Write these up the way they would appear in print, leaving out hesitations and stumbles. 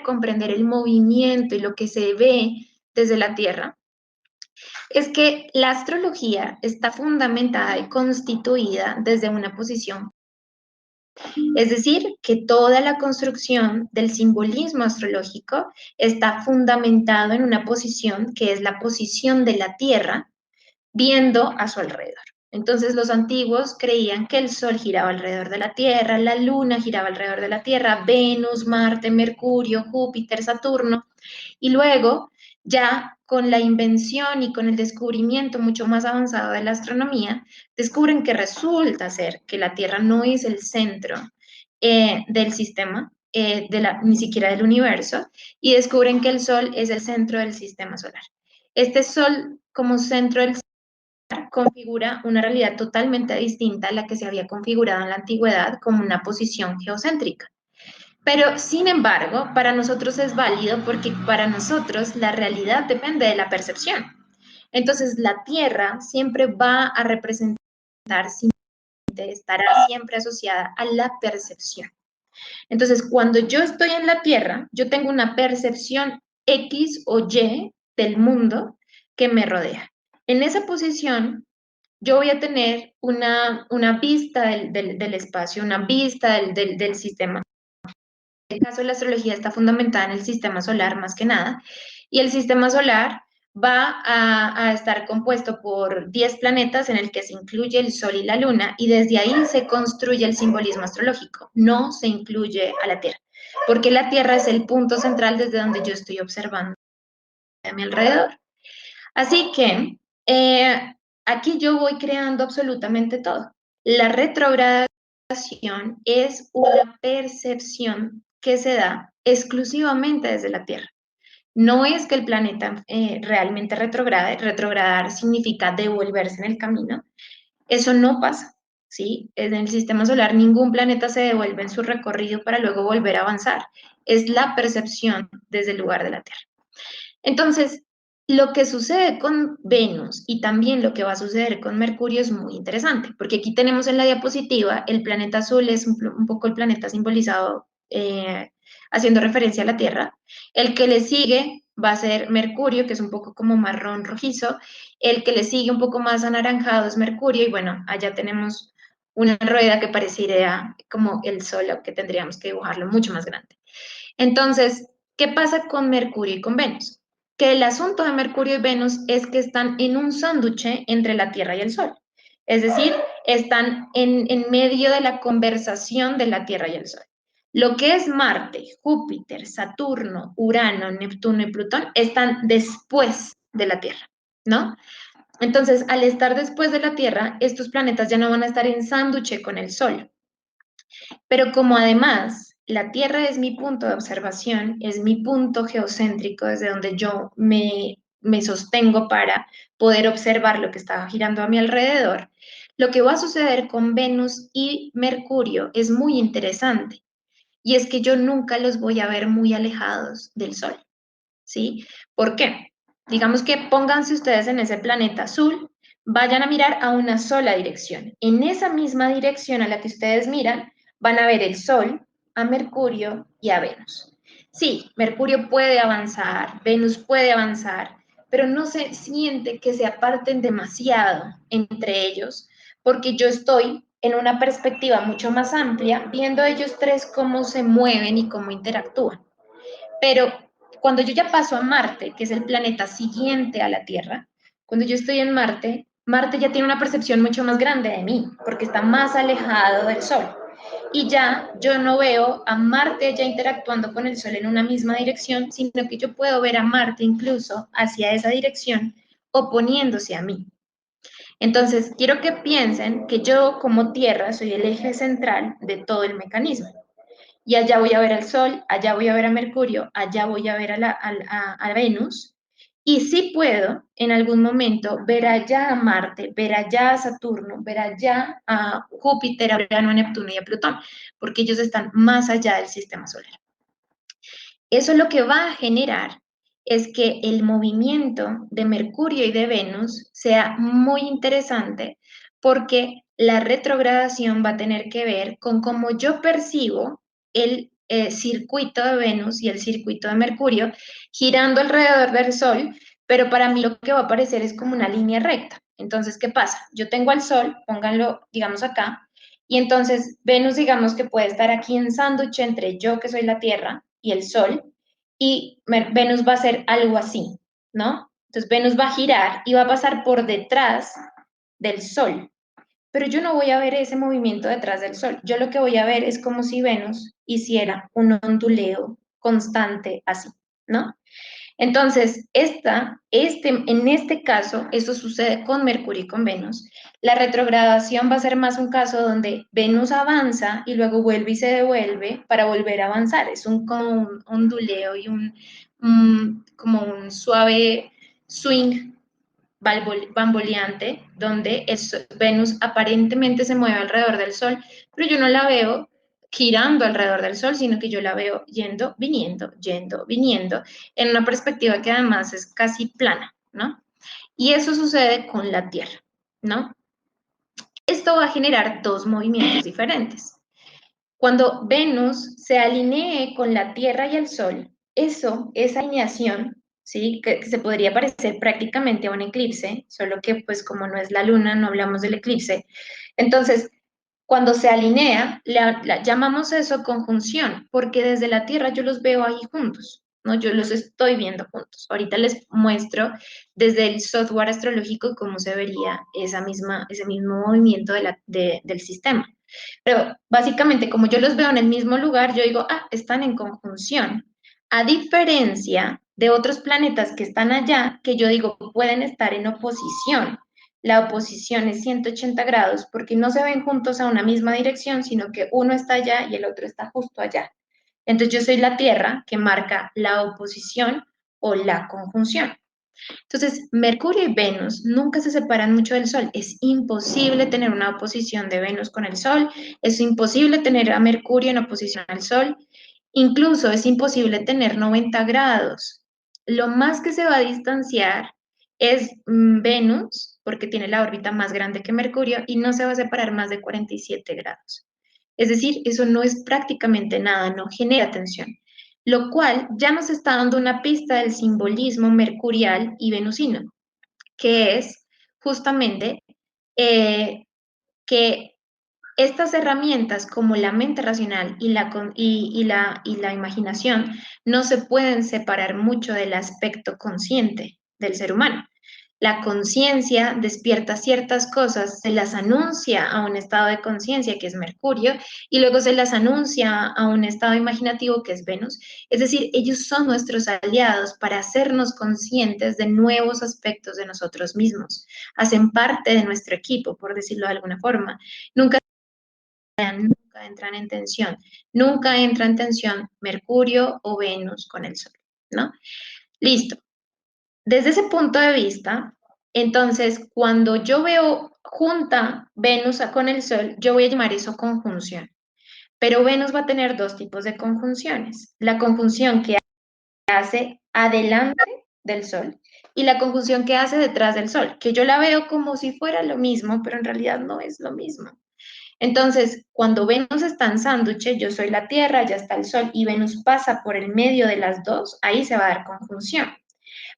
comprender el movimiento y lo que se ve desde la Tierra, es que la astrología está fundamentada y constituida desde una posición. Es decir, que toda la construcción del simbolismo astrológico está fundamentado en una posición que es la posición de la Tierra viendo a su alrededor. Entonces los antiguos creían que el Sol giraba alrededor de la Tierra, la Luna giraba alrededor de la Tierra, Venus, Marte, Mercurio, Júpiter, Saturno, y luego ya con la invención y con el descubrimiento mucho más avanzado de la astronomía, descubren que resulta ser que la Tierra no es el centro del sistema, ni siquiera del universo, y descubren que el Sol es el centro del sistema solar. Este Sol como centro del configura una realidad totalmente distinta a la que se había configurado en la antigüedad como una posición geocéntrica. Pero, sin embargo, para nosotros es válido porque para nosotros la realidad depende de la percepción. Entonces, la Tierra siempre va a representar, estará siempre asociada a la percepción. Entonces, cuando yo estoy en la Tierra, yo tengo una percepción X o Y del mundo que me rodea. En esa posición, yo voy a tener una vista del espacio, una vista del sistema. En el caso de la astrología está fundamentada en el sistema solar más que nada, y el sistema solar va a estar compuesto por 10 planetas en el que se incluye el Sol y la Luna, y desde ahí se construye el simbolismo astrológico, no se incluye a la Tierra, porque la Tierra es el punto central desde donde yo estoy observando a mi alrededor. Así que aquí yo voy creando absolutamente todo. La retrogradación es una percepción que se da exclusivamente desde la Tierra. No es que el planeta realmente retrograde, retrogradar significa devolverse en el camino. Eso no pasa, ¿sí? En el sistema solar ningún planeta se devuelve en su recorrido para luego volver a avanzar. Es la percepción desde el lugar de la Tierra. Entonces, lo que sucede con Venus y también lo que va a suceder con Mercurio es muy interesante, porque aquí tenemos en la diapositiva el planeta azul, es un poco el planeta simbolizado haciendo referencia a la Tierra. El que le sigue va a ser Mercurio, que es un poco como marrón rojizo. El que le sigue un poco más anaranjado es Mercurio, y bueno, allá tenemos una rueda que parecería como el Sol, que tendríamos que dibujarlo mucho más grande. Entonces, ¿qué pasa con Mercurio y con Venus? Que el asunto de Mercurio y Venus es que están en un sándwich entre la Tierra y el Sol. Es decir, están en medio de la conversación de la Tierra y el Sol. Lo que es Marte, Júpiter, Saturno, Urano, Neptuno y Plutón están después de la Tierra, ¿no? Entonces, al estar después de la Tierra, estos planetas ya no van a estar en sándwich con el Sol. Pero como además la Tierra es mi punto de observación, es mi punto geocéntrico desde donde yo me sostengo para poder observar lo que está girando a mi alrededor, lo que va a suceder con Venus y Mercurio es muy interesante. Y es que yo nunca los voy a ver muy alejados del Sol, ¿sí? ¿Por qué? Digamos que pónganse ustedes en ese planeta azul, vayan a mirar a una sola dirección. En esa misma dirección a la que ustedes miran, van a ver el Sol, a Mercurio y a Venus. Sí, Mercurio puede avanzar, Venus puede avanzar, pero no se siente que se aparten demasiado entre ellos, porque yo estoy en una perspectiva mucho más amplia, viendo ellos tres cómo se mueven y cómo interactúan. Pero cuando yo ya paso a Marte, que es el planeta siguiente a la Tierra, cuando yo estoy en Marte, Marte ya tiene una percepción mucho más grande de mí, porque está más alejado del Sol. Y ya yo no veo a Marte ya interactuando con el Sol en una misma dirección, sino que yo puedo ver a Marte incluso hacia esa dirección, oponiéndose a mí. Entonces, quiero que piensen que yo como Tierra soy el eje central de todo el mecanismo. Y allá voy a ver al Sol, allá voy a ver a Mercurio, allá voy a ver a Venus. Y sí puedo en algún momento ver allá a Marte, ver allá a Saturno, ver allá a Júpiter, a Urano, a Neptuno y a Plutón, porque ellos están más allá del sistema solar. Eso lo que va a generar es que el movimiento de Mercurio y de Venus sea muy interesante porque la retrogradación va a tener que ver con cómo yo percibo el circuito de Venus y el circuito de Mercurio girando alrededor del Sol, pero para mí lo que va a aparecer es como una línea recta. Entonces, ¿qué pasa? Yo tengo al Sol, pónganlo, digamos, acá, y entonces Venus, digamos que puede estar aquí en sándwich entre yo, que soy la Tierra, y el Sol, y Venus va a ser algo así, ¿no? Entonces Venus va a girar y va a pasar por detrás del Sol, pero yo no voy a ver ese movimiento detrás del Sol. Yo lo que voy a ver es como si Venus hiciera un onduleo constante así, ¿no? Entonces, en este caso, eso sucede con Mercurio y con Venus. La retrogradación va a ser más un caso donde Venus avanza y luego vuelve y se devuelve para volver a avanzar. Es como un onduleo y como un suave swing bamboleante, donde Venus aparentemente se mueve alrededor del Sol, pero yo no la veo girando alrededor del Sol, sino que yo la veo yendo, viniendo, en una perspectiva que además es casi plana, ¿no? Y eso sucede con la Tierra, ¿no? Esto va a generar dos movimientos diferentes. Cuando Venus se alinee con la Tierra y el Sol, esa alineación, ¿sí? Que se podría parecer prácticamente a un eclipse, solo que pues como no es la luna, no hablamos del eclipse. Entonces, cuando se alinea, llamamos eso conjunción, porque desde la Tierra yo los veo ahí juntos, ¿no? Yo los estoy viendo juntos. Ahorita les muestro desde el software astrológico cómo se vería ese mismo movimiento del sistema. Pero básicamente, como yo los veo en el mismo lugar, yo digo, ah, están en conjunción. A diferencia de otros planetas que están allá, que yo digo pueden estar en oposición. La oposición es 180 grados porque no se ven juntos a una misma dirección, sino que uno está allá y el otro está justo allá. Entonces yo soy la Tierra que marca la oposición o la conjunción. Entonces, Mercurio y Venus nunca se separan mucho del Sol. Es imposible tener una oposición de Venus con el Sol, es imposible tener a Mercurio en oposición al Sol, incluso es imposible tener 90 grados. Lo más que se va a distanciar es Venus, porque tiene la órbita más grande que Mercurio, y no se va a separar más de 47 grados. Es decir, eso no es prácticamente nada, no genera tensión, lo cual ya nos está dando una pista del simbolismo mercurial y venusino, que es justamente eh, que estas herramientas como la mente racional y la imaginación no se pueden separar mucho del aspecto consciente del ser humano. La conciencia despierta ciertas cosas, se las anuncia a un estado de conciencia que es Mercurio y luego se las anuncia a un estado imaginativo que es Venus. Es decir, ellos son nuestros aliados para hacernos conscientes de nuevos aspectos de nosotros mismos. Hacen parte de nuestro equipo, por decirlo de alguna forma. Nunca entran en tensión, nunca entra en tensión Mercurio o Venus con el Sol, ¿no? Listo. Desde ese punto de vista, entonces, cuando yo veo junta Venus con el Sol, yo voy a llamar eso conjunción. Pero Venus va a tener dos tipos de conjunciones. La conjunción que hace adelante del Sol y la conjunción que hace detrás del Sol, que yo la veo como si fuera lo mismo, pero en realidad no es lo mismo. Entonces, cuando Venus está en sándwich, yo soy la Tierra, ya está el Sol y Venus pasa por el medio de las dos, ahí se va a dar conjunción.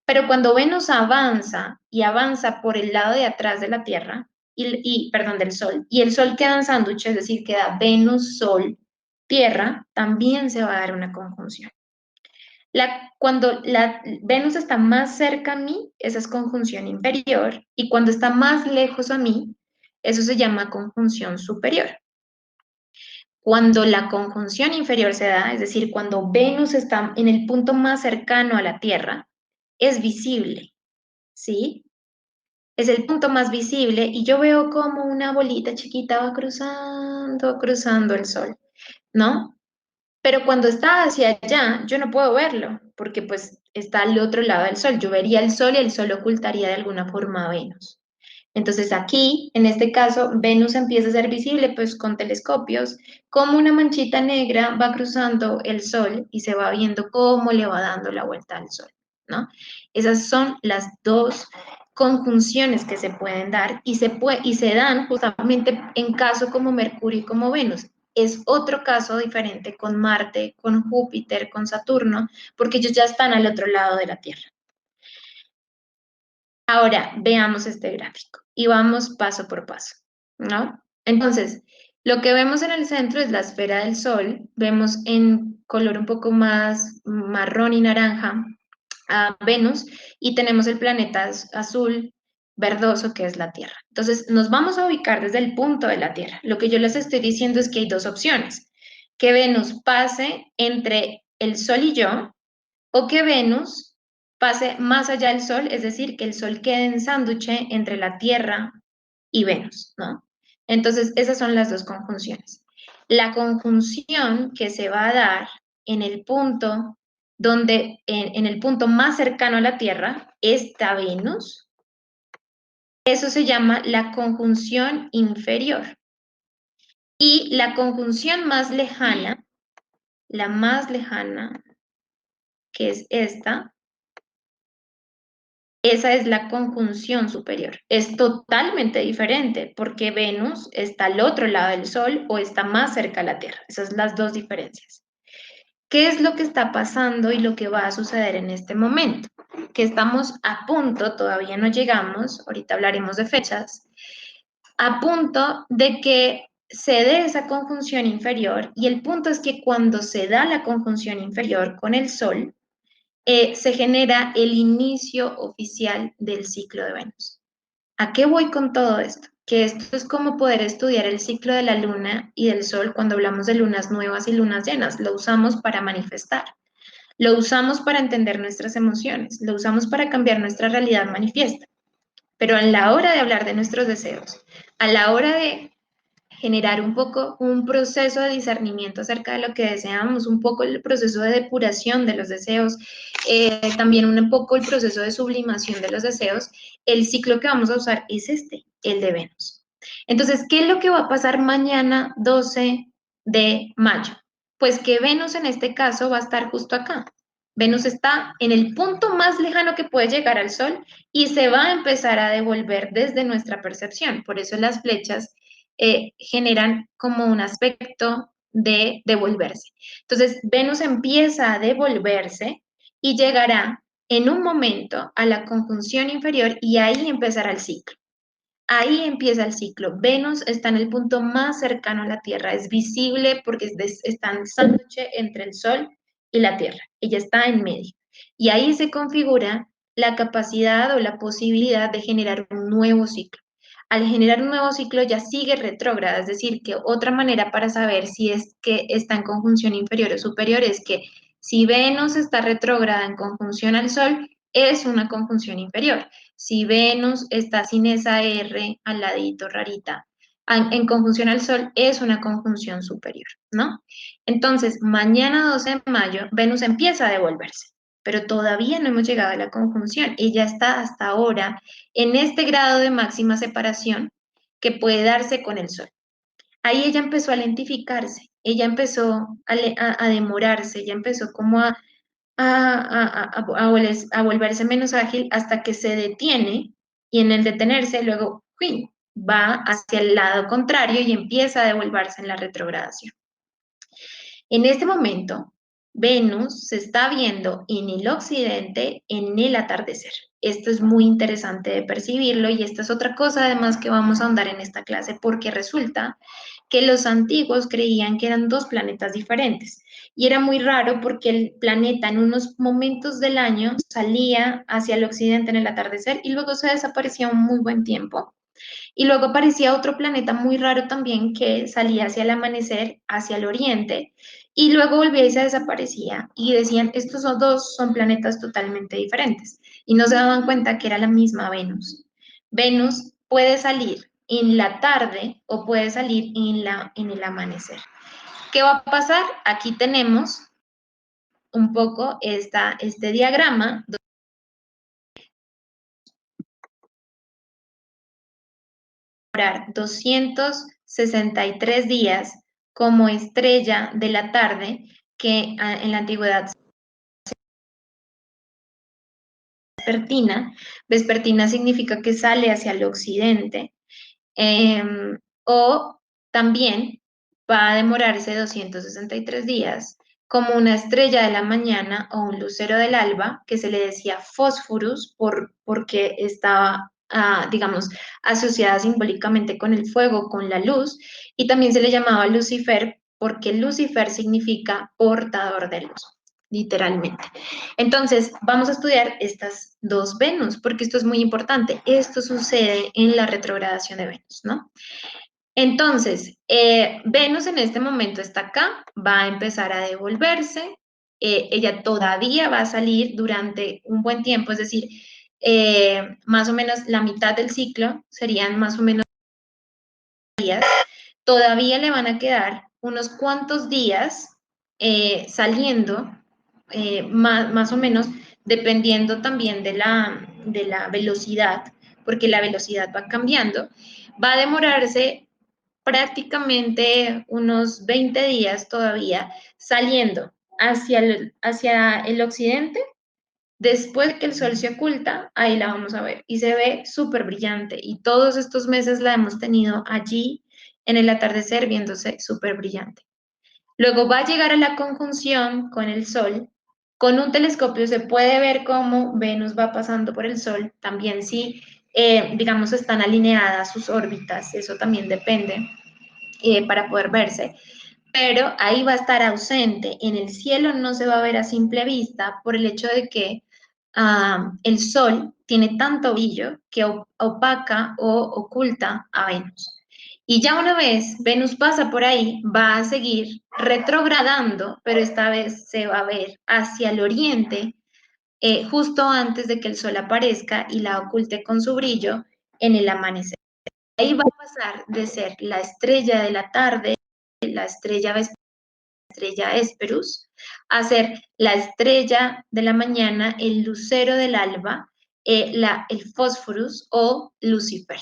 Pero cuando Venus avanza y avanza por el lado de atrás de la Tierra, perdón, del Sol, y el Sol queda en sándwich, es decir, queda Venus, Sol, Tierra, también se va a dar una conjunción. Cuando la Venus está más cerca a mí, esa es conjunción inferior, y cuando está más lejos a mí, eso se llama conjunción superior. Cuando la conjunción inferior se da, es decir, cuando Venus está en el punto más cercano a la Tierra, es visible, ¿sí? Es el punto más visible y yo veo como una bolita chiquita va cruzando el sol, ¿no? Pero cuando está hacia allá, yo no puedo verlo, porque pues está al otro lado del sol. Yo vería el sol y el sol ocultaría de alguna forma a Venus. Entonces aquí, en este caso, Venus empieza a ser visible pues con telescopios, como una manchita negra va cruzando el Sol y se va viendo cómo le va dando la vuelta al Sol, ¿no? Esas son las dos conjunciones que se pueden dar y se dan justamente en caso como Mercurio y como Venus. es otro caso diferente con Marte, con Júpiter, con Saturno, porque ellos ya están al otro lado de la Tierra. Ahora, veamos este gráfico y vamos paso por paso, ¿no? Entonces, lo que vemos en el centro es la esfera del Sol, vemos en color un poco más marrón y naranja a Venus y tenemos el planeta azul verdoso que es la Tierra. Entonces, nos vamos a ubicar desde el punto de la Tierra. Lo que yo les estoy diciendo es que hay dos opciones, que Venus pase entre el Sol y yo o que Venus pase más allá del Sol, es decir, que el Sol quede en sánduche entre la Tierra y Venus, ¿no? Entonces, esas son las dos conjunciones. La conjunción que se va a dar en el punto donde, en el punto más cercano a la Tierra, está Venus, eso se llama la conjunción inferior. Y la conjunción más lejana, la más lejana, que es esta, esa es la conjunción superior. Es totalmente diferente porque Venus está al otro lado del Sol o está más cerca a la Tierra. Esas son las dos diferencias. ¿Qué es lo que está pasando y lo que va a suceder en este momento? Que estamos a punto, todavía no llegamos, ahorita hablaremos de fechas, a punto de que se dé esa conjunción inferior y el punto es que cuando se da la conjunción inferior con el Sol, se genera el inicio oficial del ciclo de Venus. ¿A qué voy con todo esto? Que esto es como poder estudiar el ciclo de la luna y del sol cuando hablamos de lunas nuevas y lunas llenas. Lo usamos para manifestar, lo usamos para entender nuestras emociones, lo usamos para cambiar nuestra realidad manifiesta. Pero a la hora de hablar de nuestros deseos, a la hora de generar un poco un proceso de discernimiento acerca de lo que deseamos, un poco el proceso de depuración de los deseos, también un poco el proceso de sublimación de los deseos, el ciclo que vamos a usar es este, el de Venus. Entonces, ¿qué es lo que va a pasar mañana 12 de mayo? Pues que Venus en este caso va a estar justo acá. Venus está en el punto más lejano que puede llegar al Sol y se va a empezar a devolver desde nuestra percepción. Por eso las flechas generan como un aspecto de devolverse. Entonces, Venus empieza a devolverse y llegará en un momento a la conjunción inferior y ahí empezará el ciclo. Ahí empieza el ciclo. Venus está en el punto más cercano a la Tierra. Es visible porque está en sándwich entre el Sol y la Tierra. Ella está en medio. Y ahí se configura la capacidad o la posibilidad de generar un nuevo ciclo. Al generar un nuevo ciclo ya sigue retrógrada, es decir, que otra manera para saber si es que está en conjunción inferior o superior es que si Venus está retrógrada en conjunción al Sol, es una conjunción inferior. Si Venus está sin esa R al ladito rarita, en conjunción al Sol, es una conjunción superior, ¿no? Entonces, mañana 12 de mayo, Venus empieza a devolverse, pero todavía no hemos llegado a la conjunción. Ella está hasta ahora en este grado de máxima separación que puede darse con el Sol. Ahí ella empezó a lentificarse, ella empezó a demorarse, ella empezó como a volverse menos ágil hasta que se detiene y en el detenerse luego ¡uy!, va hacia el lado contrario y empieza a devolverse en la retrogradación. En este momento, Venus se está viendo en el occidente en el atardecer. Esto es muy interesante de percibirlo y esta es otra cosa además que vamos a ahondar en esta clase porque resulta que los antiguos creían que eran dos planetas diferentes y era muy raro porque el planeta en unos momentos del año salía hacia el occidente en el atardecer y luego se desaparecía un muy buen tiempo. Y luego aparecía otro planeta muy raro también que salía hacia el amanecer, hacia el oriente, y luego volvía y se desaparecía. Y decían, estos dos son planetas totalmente diferentes. Y no se daban cuenta que era la misma Venus. Venus puede salir en la tarde o puede salir en el amanecer. ¿Qué va a pasar? Aquí tenemos un poco este diagrama. 263 días como estrella de la tarde, que en la antigüedad vespertina. Vespertina significa que sale hacia el occidente. O también va a demorarse 263 días, como una estrella de la mañana o un lucero del alba, que se le decía Fósforus porque estaba, digamos, asociada simbólicamente con el fuego, con la luz, y también se le llamaba Lucifer porque Lucifer significa portador de luz, literalmente. Entonces, vamos a estudiar estas dos Venus, porque esto es muy importante. Esto sucede en la retrogradación de Venus, ¿no? Entonces, Venus en este momento está acá, va a empezar a devolverse, ella todavía va a salir durante un buen tiempo, es decir, más o menos la mitad del ciclo serían más o menos días, todavía le van a quedar unos cuantos días saliendo, más o menos, dependiendo también de la velocidad, porque la velocidad va cambiando, va a demorarse prácticamente unos 20 días todavía saliendo hacia el occidente. Después que el sol se oculta, ahí la vamos a ver y se ve súper brillante y todos estos meses la hemos tenido allí en el atardecer viéndose súper brillante. Luego va a llegar a la conjunción con el sol. Con un telescopio se puede ver cómo Venus va pasando por el sol, también si, digamos, están alineadas sus órbitas, eso también depende para poder verse, pero ahí va a estar ausente. En el cielo no se va a ver a simple vista por el hecho de que el Sol tiene tanto brillo que opaca o oculta a Venus. Y ya una vez Venus pasa por ahí, va a seguir retrogradando, pero esta vez se va a ver hacia el oriente, justo antes de que el Sol aparezca y la oculte con su brillo en el amanecer. Ahí va a pasar de ser la estrella de la tarde, la estrella estrella Hesperus, a ser la estrella de la mañana, el lucero del alba, el Fósforus o Lucifer.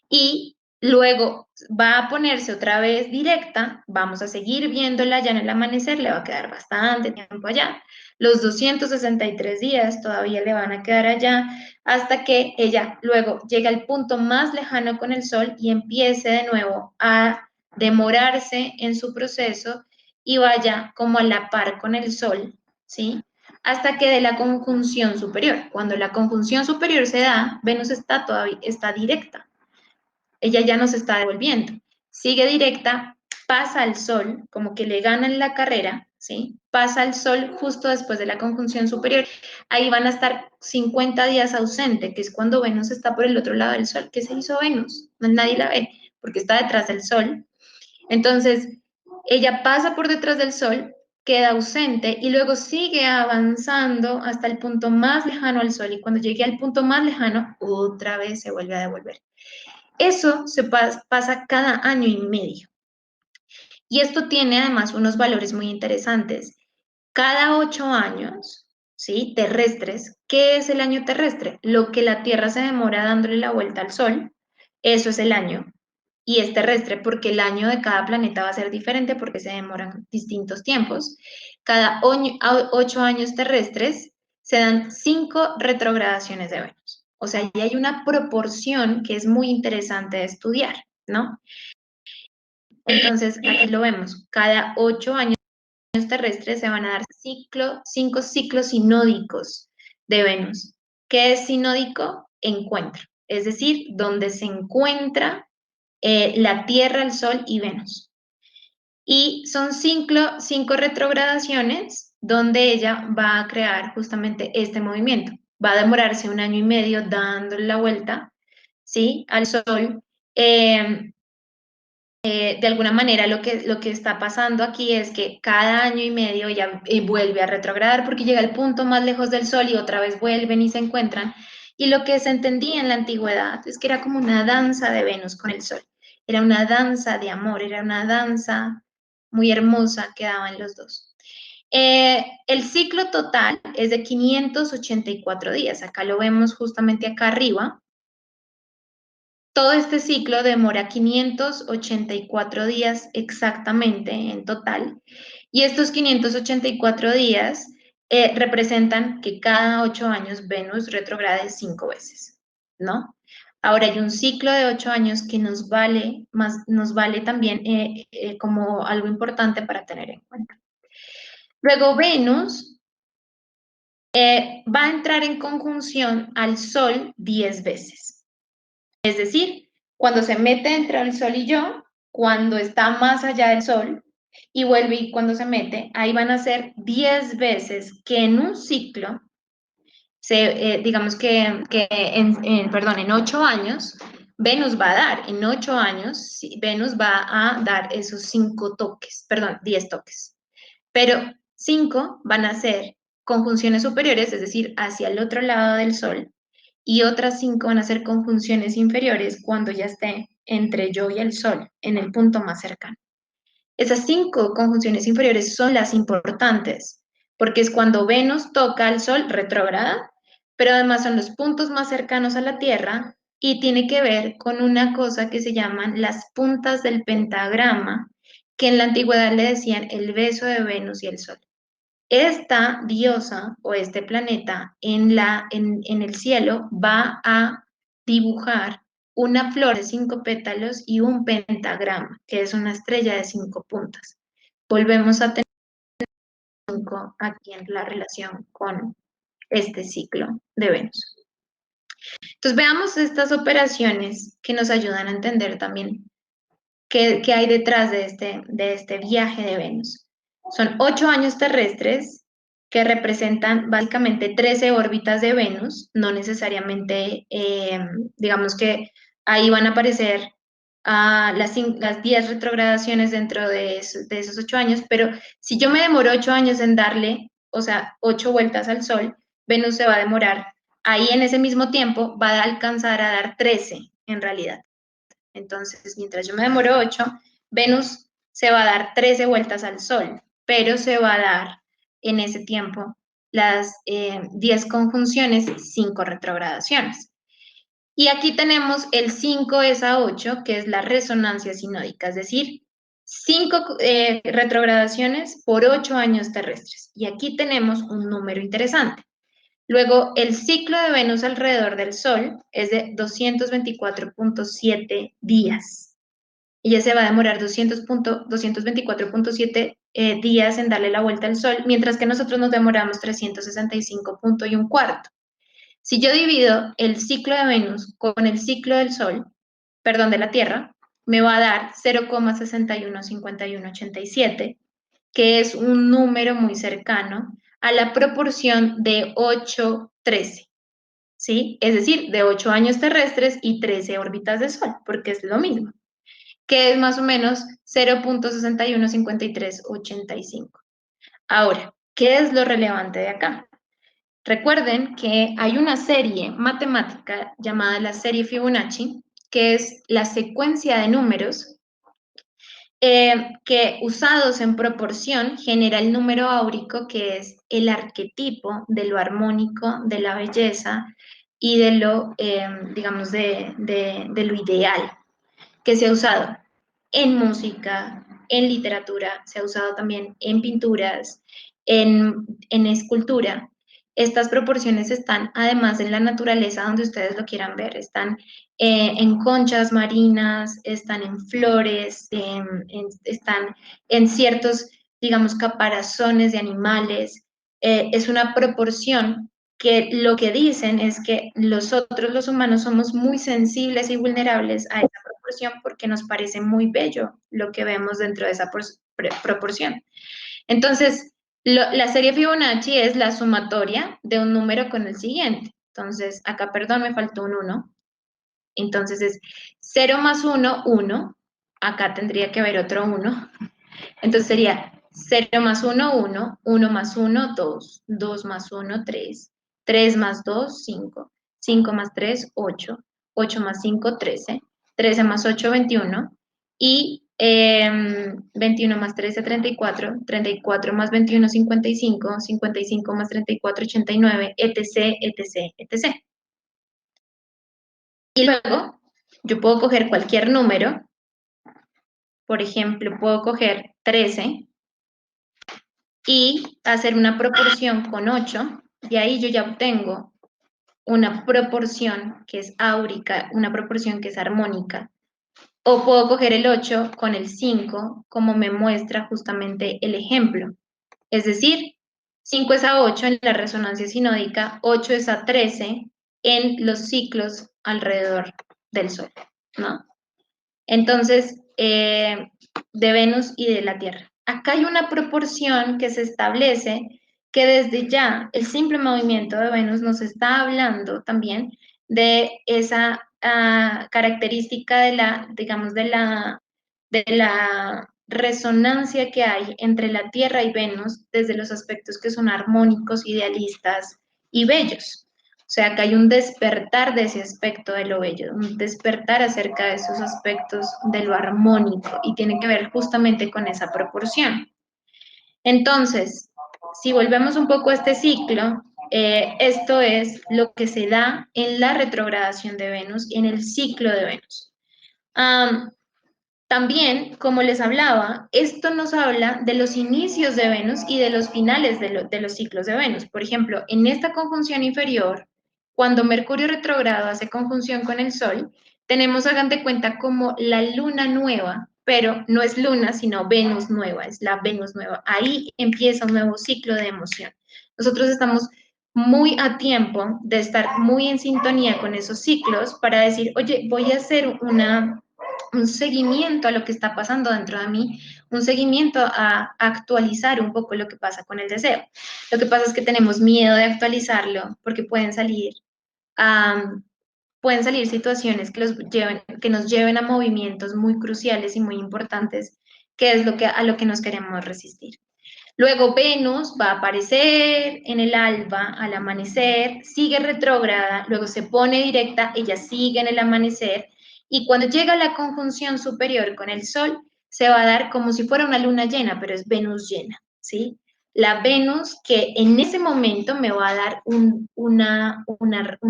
Y luego va a ponerse otra vez directa, vamos a seguir viéndola ya en el amanecer, le va a quedar bastante tiempo allá. Los 263 días todavía le van a quedar allá hasta que ella luego llegue al punto más lejano con el Sol y empiece de nuevo a demorarse en su proceso y vaya como a la par con el Sol, ¿sí? Hasta que dé la conjunción superior. Cuando la conjunción superior se da, Venus está directa, ella ya no se está devolviendo. Sigue directa, pasa al Sol, como que le ganan la carrera, ¿sí? Pasa al Sol justo después de la conjunción superior. Ahí van a estar 50 días ausente, que es cuando Venus está por el otro lado del Sol. ¿Qué se hizo Venus? Nadie la ve, porque está detrás del Sol. Entonces, ella pasa por detrás del Sol, queda ausente y luego sigue avanzando hasta el punto más lejano al Sol. Y cuando llegue al punto más lejano, otra vez se vuelve a devolver. Eso se pasa cada año y medio. Y esto tiene además unos valores muy interesantes. Cada 8 años, ¿sí? Terrestres, ¿qué es el año terrestre? Lo que la Tierra se demora dándole la vuelta al Sol, eso es el año. Y es terrestre porque el año de cada planeta va a ser diferente porque se demoran distintos tiempos. Cada 8 años terrestres se dan 5 retrogradaciones de Venus. O sea, ahí hay una proporción que es muy interesante de estudiar, ¿no? Entonces, aquí lo vemos. Cada 8 años terrestres se van a dar 5 ciclos sinódicos de Venus. ¿Qué es sinódico? Encuentro. Es decir, donde se encuentra la Tierra, el Sol y Venus. Y son 5 retrogradaciones donde ella va a crear justamente este movimiento. Va a demorarse un año y medio dándole la vuelta, ¿sí? Al Sol. De alguna manera lo que está pasando aquí es que cada año y medio ella vuelve a retrogradar porque llega al punto más lejos del Sol y otra vez vuelven y se encuentran. Y lo que se entendía en la antigüedad es que era como una danza de Venus con el Sol. Era una danza de amor, era una danza muy hermosa que daban los dos. El ciclo total es de 584 días. Acá lo vemos justamente acá arriba. Todo este ciclo demora 584 días exactamente en total, y estos 584 días representan que cada 8 años Venus retrograde 5 veces, ¿no? Ahora hay un ciclo de 8 años que nos vale también como algo importante para tener en cuenta. Luego Venus va a entrar en conjunción al Sol 10 veces. Es decir, cuando se mete entre el Sol y yo, cuando está más allá del Sol y vuelve y cuando se mete, ahí van a ser 10 veces que en un ciclo, digamos en 8 años, Venus va a dar, en 8 años, Venus va a dar esos 5 toques, perdón, 10 toques. Pero 5 van a ser conjunciones superiores, es decir, hacia el otro lado del Sol, y otras 5 van a ser conjunciones inferiores cuando ya esté entre yo y el Sol, en el punto más cercano. Esas 5 conjunciones inferiores son las importantes, porque es cuando Venus toca al Sol retrógrada, pero además son los puntos más cercanos a la Tierra y tiene que ver con una cosa que se llaman las puntas del pentagrama, que en la antigüedad le decían el beso de Venus y el Sol. Esta diosa o este planeta en el cielo va a dibujar una flor de 5 pétalos y un pentagrama, que es una estrella de 5 puntas. Volvemos a tener 5 aquí en la relación con este ciclo de Venus. Entonces veamos estas operaciones que nos ayudan a entender también qué hay detrás de este viaje de Venus. Son 8 años terrestres que representan básicamente 13 órbitas de Venus, no necesariamente, digamos que ahí van a aparecer las 10 retrogradaciones dentro de esos 8 años, pero si yo me demoro 8 años en darle, o sea, 8 vueltas al Sol, Venus se va a demorar, ahí en ese mismo tiempo va a alcanzar a dar 13 en realidad. Entonces, mientras yo me demoro 8, Venus se va a dar 13 vueltas al Sol, pero se va a dar en ese tiempo las 10 conjunciones, 5 retrogradaciones. Y aquí tenemos el 5 es a 8, que es la resonancia sinódica, es decir, 5 retrogradaciones por 8 años terrestres. Y aquí tenemos un número interesante. Luego, el ciclo de Venus alrededor del Sol es de 224.7 días. Ella se va a demorar 224.7 días en darle la vuelta al Sol, mientras que nosotros nos demoramos 365 y un cuarto. Si yo divido el ciclo de Venus con el ciclo del Sol, perdón, de la Tierra, me va a dar 0,615187, que es un número muy cercano a la proporción de 8-13, ¿sí? Es decir, de 8 años terrestres y 13 órbitas de Sol, porque es lo mismo, que es más o menos 0,615385. Ahora, ¿qué es lo relevante de acá? Recuerden que hay una serie matemática llamada la serie Fibonacci, que es la secuencia de números que usados en proporción genera el número áurico, que es el arquetipo de lo armónico, de la belleza y de lo, digamos, de lo ideal, que se ha usado en música, en literatura, se ha usado también en pinturas, en escultura. Estas proporciones están además en la naturaleza donde ustedes lo quieran ver, están en conchas marinas, están en flores, están en ciertos, digamos, caparazones de animales. Es una proporción que lo que dicen es que nosotros los humanos somos muy sensibles y vulnerables a esa proporción porque nos parece muy bello lo que vemos dentro de esa proporción. Entonces, la serie Fibonacci es la sumatoria de un número con el siguiente. Entonces, acá, perdón, me faltó un 1. Entonces es 0 más 1, 1. Acá tendría que haber otro 1. Entonces sería 0 más 1, 1. 1 más 1, 2. 2 más 1, 3. 3 más 2, 5. 5 más 3, 8. 8 más 5, 13. 13 más 8, 21. Y 21 más 13, 34. 34 más 21, 55. 55 más 34, 89, etc, etc, etc. Y luego, yo puedo coger cualquier número, por ejemplo, puedo coger 13 y hacer una proporción con 8, y ahí yo ya obtengo una proporción que es áurica, una proporción que es armónica. O puedo coger el 8 con el 5 como me muestra justamente el ejemplo. Es decir, 5 es a 8 en la resonancia sinódica, 8 es a 13 en los ciclos alrededor del Sol, ¿no? Entonces, de Venus y de la Tierra. Acá hay una proporción que se establece que desde ya el simple movimiento de Venus nos está hablando también de esa característica de la, digamos, de la resonancia que hay entre la Tierra y Venus desde los aspectos que son armónicos, idealistas y bellos. O sea, que hay un despertar de ese aspecto de lo bello, un despertar acerca de esos aspectos de lo armónico y tiene que ver justamente con esa proporción. Entonces, si volvemos un poco a este ciclo, esto es lo que se da en la retrogradación de Venus, en el ciclo de Venus. También, como les hablaba, esto nos habla de los inicios de Venus y de los finales de los ciclos de Venus. Por ejemplo, en esta conjunción inferior, cuando Mercurio retrógrado hace conjunción con el Sol, tenemos, hagan de cuenta, como la luna nueva, pero no es luna, sino Venus nueva, es la Venus nueva. Ahí empieza un nuevo ciclo de emoción. Nosotros estamos muy a tiempo de estar muy en sintonía con esos ciclos para decir, oye, voy a hacer un seguimiento a lo que está pasando dentro de mí, un seguimiento a actualizar un poco lo que pasa con el deseo. Lo que pasa es que tenemos miedo de actualizarlo porque um, pueden salir situaciones que nos lleven a movimientos muy cruciales y muy importantes, que es a lo que nos queremos resistir. Luego Venus va a aparecer en el alba, al amanecer, sigue retrógrada, luego se pone directa, ella sigue en el amanecer, y cuando llega la conjunción superior con el Sol, se va a dar como si fuera una luna llena, pero es Venus llena, ¿sí? La Venus que en ese momento me va a dar un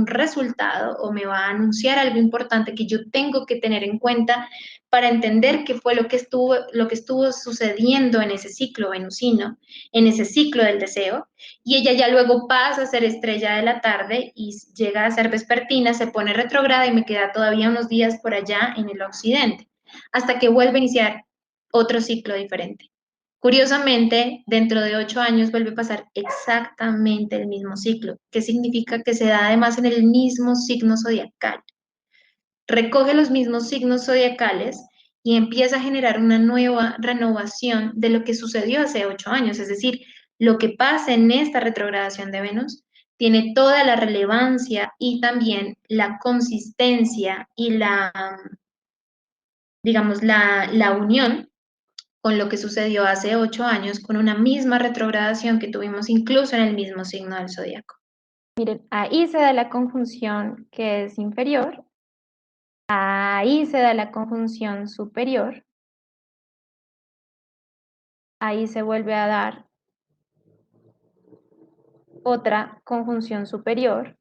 resultado o me va a anunciar algo importante que yo tengo que tener en cuenta para entender qué fue lo que estuvo sucediendo en ese ciclo venusino, en ese ciclo del deseo, y ella ya luego pasa a ser estrella de la tarde y llega a ser vespertina, se pone retrograda y me queda todavía unos días por allá en el occidente, hasta que vuelve a iniciar otro ciclo diferente. Curiosamente, dentro de 8 años vuelve a pasar exactamente el mismo ciclo, que significa que se da además en el mismo signo zodiacal. Recoge los mismos signos zodiacales y empieza a generar una nueva renovación de lo que sucedió hace 8 años. Es decir, lo que pasa en esta retrogradación de Venus tiene toda la relevancia y también la consistencia y digamos, la unión con lo que sucedió hace 8 años con una misma retrogradación que tuvimos incluso en el mismo signo del zodiaco. Miren, ahí se da la conjunción que es inferior, ahí se da la conjunción superior, ahí se vuelve a dar otra conjunción superior,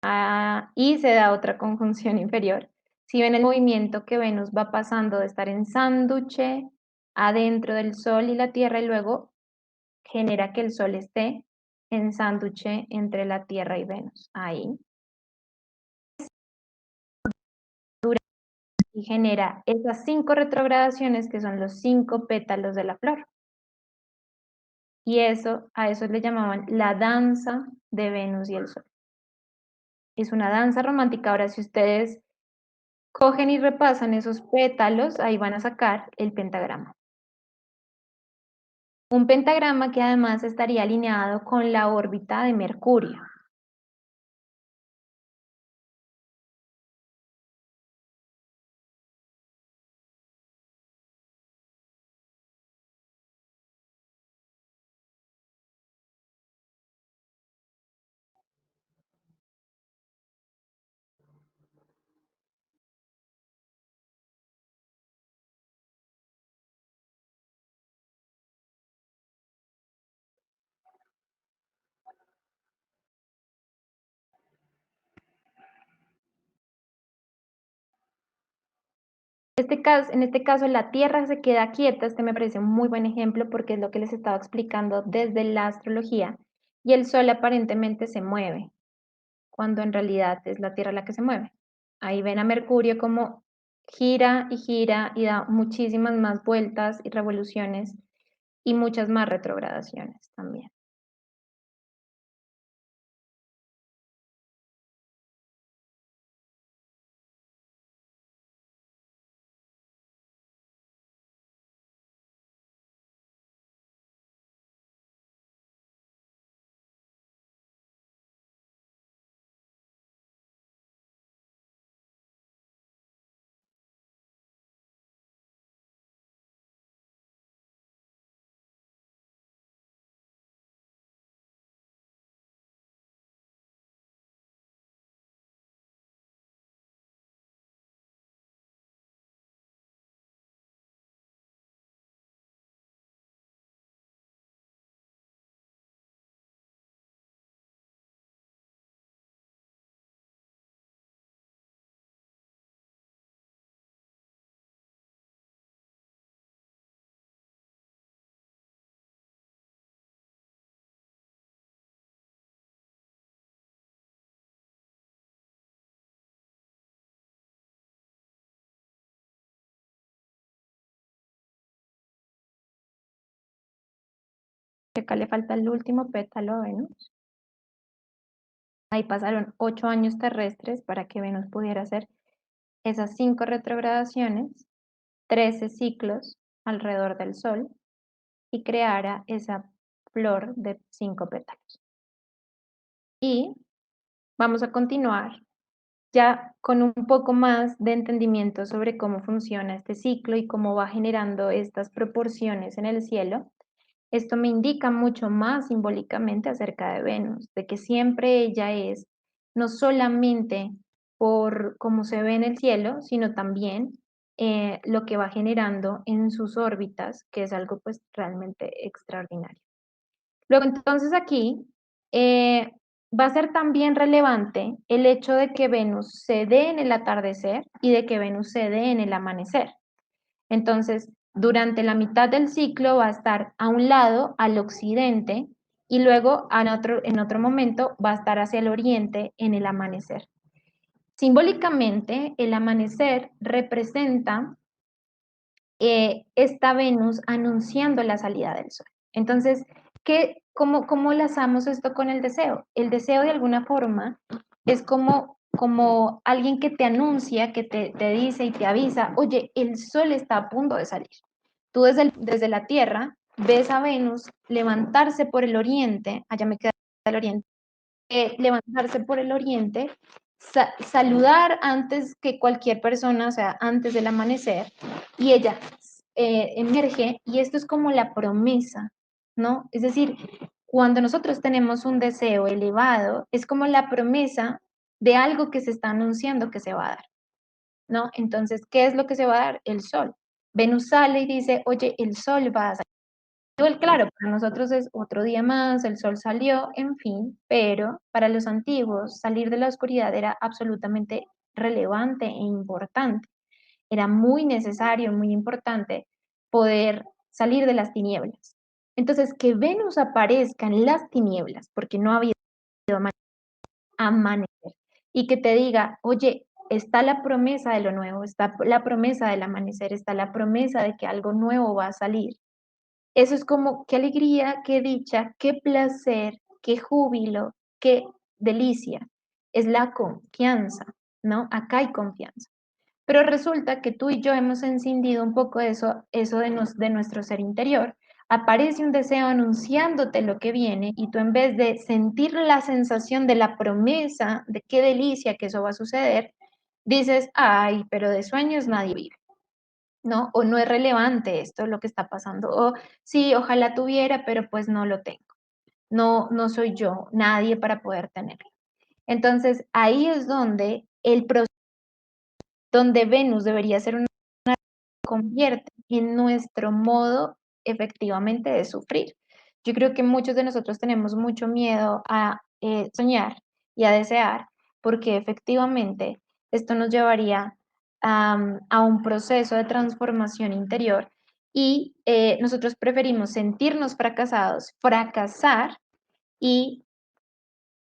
ahí se da otra conjunción inferior. Si ven el movimiento que Venus va pasando de estar en sánduche adentro del Sol y la Tierra y luego genera que el Sol esté en sánduche entre la Tierra y Venus. Ahí. Y genera esas 5 retrogradaciones que son los 5 pétalos de la flor. Y eso, a eso le llamaban la danza de Venus y el Sol. Es una danza romántica. Ahora, si ustedes cogen y repasan esos pétalos, ahí van a sacar el pentagrama. Un pentagrama que además estaría alineado con la órbita de Mercurio. En este caso, la Tierra se queda quieta. Este me parece un muy buen ejemplo porque es lo que les estaba explicando desde la astrología. y el Sol aparentemente se mueve, cuando en realidad es la Tierra la que se mueve. Ahí ven a Mercurio como gira y da muchísimas más vueltas y revoluciones y muchas más retrogradaciones también. Acá le falta el último pétalo a Venus. Ahí pasaron 8 años terrestres para que Venus pudiera hacer esas 5 retrogradaciones, 13 ciclos alrededor del Sol y creara esa flor de 5 pétalos. Y vamos a continuar ya con un poco más de entendimiento sobre cómo funciona este ciclo y cómo va generando estas proporciones en el cielo. Esto me indica mucho más simbólicamente acerca de Venus, de que siempre ella es no solamente por cómo se ve en el cielo, sino también lo que va generando en sus órbitas, que es algo pues realmente extraordinario. Luego entonces aquí eh, va a ser también relevante el hecho de que Venus se dé en el atardecer y de que Venus se dé en el amanecer. Entonces, durante la mitad del ciclo va a estar a un lado, al occidente, y luego en otro momento va a estar hacia el oriente en el amanecer. Simbólicamente, el amanecer representa esta Venus anunciando la salida del Sol. Entonces, cómo lazamos esto con el deseo? El deseo de alguna forma es como alguien que te anuncia, que te dice y te avisa, oye, el Sol está a punto de salir. Tú desde la Tierra ves a Venus levantarse por el oriente, allá me queda el oriente, levantarse por el oriente, saludar antes que cualquier persona, o sea, antes del amanecer, y ella emerge, y esto es como la promesa, ¿no? Es decir, cuando nosotros tenemos un deseo elevado, es como la promesa de algo que se está anunciando que se va a dar, ¿no? Entonces, ¿qué es lo que se va a dar? El sol. Venus sale y dice, oye, el sol va a salir. Igual, claro, para nosotros es otro día más, el sol salió, en fin, pero para los antiguos salir de la oscuridad era absolutamente relevante e importante. Era muy necesario, muy importante poder salir de las tinieblas. Entonces, que Venus aparezca en las tinieblas, porque no había amanecer, y que te diga, oye, está la promesa de lo nuevo, está la promesa del amanecer, está la promesa de que algo nuevo va a salir. Eso es como qué alegría, qué dicha, qué placer, qué júbilo, qué delicia. Es la confianza, ¿no? Acá hay confianza. Pero resulta que tú y yo hemos encendido un poco eso de nuestro ser interior. Aparece un deseo anunciándote lo que viene y tú en vez de sentir la sensación de la promesa, de qué delicia que eso va a suceder, dices, ay, pero de sueños nadie vive, ¿no? O no es relevante esto, lo que está pasando. O sí, ojalá tuviera, pero pues no lo tengo. No, no soy yo, nadie para poder tenerlo. Entonces, ahí es donde donde Venus debería ser una convierte en nuestro modo efectivamente de sufrir. Yo creo que muchos de nosotros tenemos mucho miedo a soñar y a desear, porque efectivamente esto nos llevaría a un proceso de transformación interior y nosotros preferimos sentirnos fracasados, fracasar y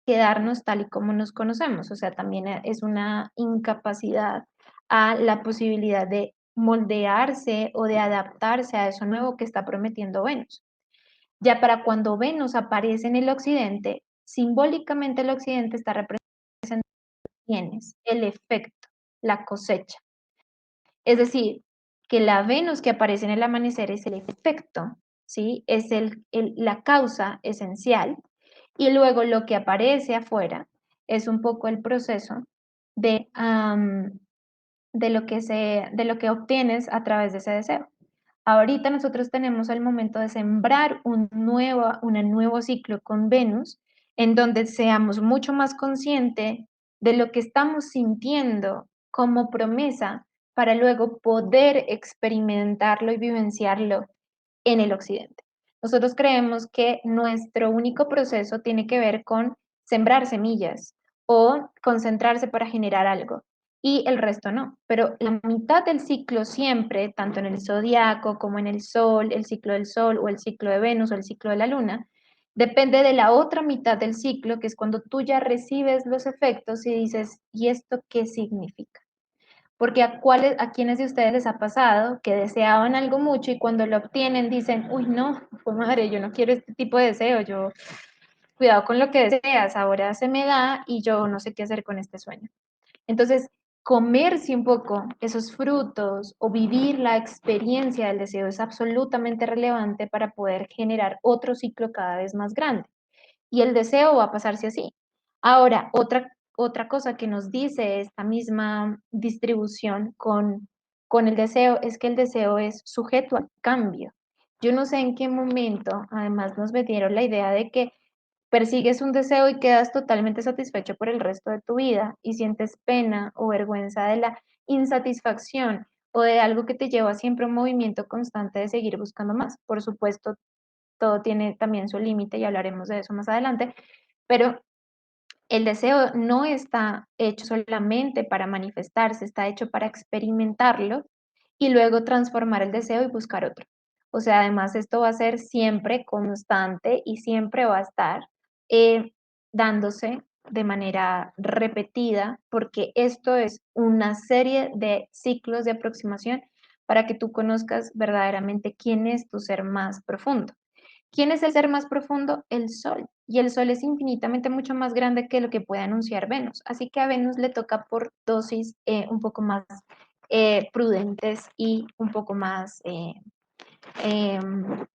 quedarnos tal y como nos conocemos. O sea, también es una incapacidad a la posibilidad de moldearse o de adaptarse a eso nuevo que está prometiendo Venus. Ya para cuando Venus aparece en el occidente, simbólicamente el occidente está representando el efecto, la cosecha. Es decir, que la Venus que aparece en el amanecer es el efecto, ¿sí? Es la causa esencial, y luego lo que aparece afuera es un poco el proceso de, de lo que obtienes a través de ese deseo. Ahorita nosotros tenemos el momento de sembrar un nuevo ciclo con Venus, en donde seamos mucho más conscientes de lo que estamos sintiendo como promesa para luego poder experimentarlo y vivenciarlo en el occidente. Nosotros creemos que nuestro único proceso tiene que ver con sembrar semillas o concentrarse para generar algo y el resto no. Pero la mitad del ciclo siempre, tanto en el zodiaco como en el sol, el ciclo del sol o el ciclo de Venus o el ciclo de la luna, depende de la otra mitad del ciclo, que es cuando tú ya recibes los efectos y dices, ¿y esto qué significa? Porque a quienes de ustedes les ha pasado que deseaban algo mucho y cuando lo obtienen dicen, uy, no, pues madre, yo no quiero este tipo de deseo, yo, cuidado con lo que deseas, ahora se me da y yo no sé qué hacer con este sueño. Entonces, comerse un poco esos frutos o vivir la experiencia del deseo es absolutamente relevante para poder generar otro ciclo cada vez más grande. Y el deseo va a pasarse así. Ahora, otra cosa que nos dice esta misma distribución con el deseo es que el deseo es sujeto al cambio. Yo no sé en qué momento, además, nos metieron la idea de que persigues un deseo y quedas totalmente satisfecho por el resto de tu vida y sientes pena o vergüenza de la insatisfacción o de algo que te lleva siempre a un movimiento constante de seguir buscando más. Por supuesto, todo tiene también su límite y hablaremos de eso más adelante, pero el deseo no está hecho solamente para manifestarse, está hecho para experimentarlo y luego transformar el deseo y buscar otro. O sea, además esto va a ser siempre constante y siempre va a estar eh, dándose de manera repetida, porque esto es una serie de ciclos de aproximación para que tú conozcas verdaderamente quién es tu ser más profundo. ¿Quién es el ser más profundo? El Sol. Y el Sol es infinitamente mucho más grande que lo que puede anunciar Venus. Así que a Venus le toca por dosis un poco más prudentes y un poco más em,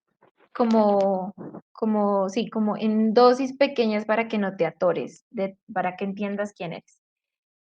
como, sí, como en dosis pequeñas para que no te atores, para que entiendas quién eres.